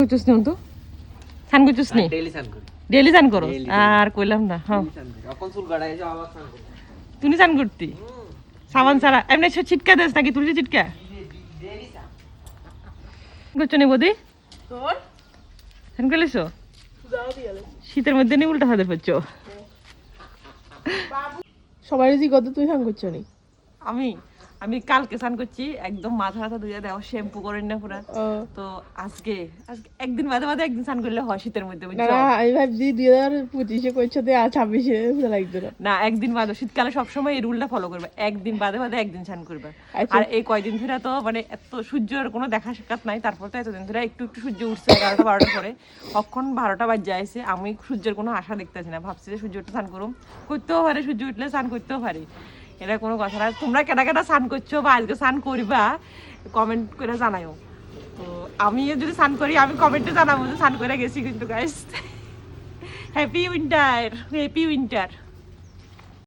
করছিস না তো স্নান করছিস নি ডেইলি স্নান করো আর কইলাম না হ্যাঁ তুমি স্নান করতি সাবান ছাড়া এমনি ছিটকা দেস নাকি তুলসী ছিটকা করছো নি বৌদি স্নান করলিস শীতের মধ্যে নি উল্টা হাতে পাচ্ছ সবাই কত তুই স্নান করছো নি আমি আমি কালকে স্নান করছি একদম মাথা ধুয়ে দেওয়া শ্যাম্পু করেন না পুরা তো আজকে একদিন বাদে বাদে একদিন স্নান করলে হয় শীতের মধ্যে বুঝছো আমি ভাবছি 2025 করছো তো 26 লাগবে না একদিন বাদে শীতকালে সবসময় এই রুলটা ফলো করবে একদিন বাদে বাদে একদিন স্নান করবে আর এই কয়দিন ধরে তো মানে এত সূর্যের কোনো দেখা সাক্ষাৎ নাই তারপর তো এতদিন ধরে একটু একটু সূর্য উঠছে 11টা 12টা করে কখন 12টা বাজে আসছে আমি সূর্যের কোনো আশা দেখতেছি না ভাবছি যে সূর্য উঠে স্নান করুম করতেও পারে সূর্য উঠলে স্নান করতেও পারি এটা কোনো কথা না তোমরা কেটা কেটা স্নান করছো বা আজকে স্নান করবা কমেন্ট করে জানাইও তো আমি যদি স্নান করি আমি কমেন্টে জানাবো যে স্নান করে গেছি কিন্তু গাইস হ্যাপি উইন্টার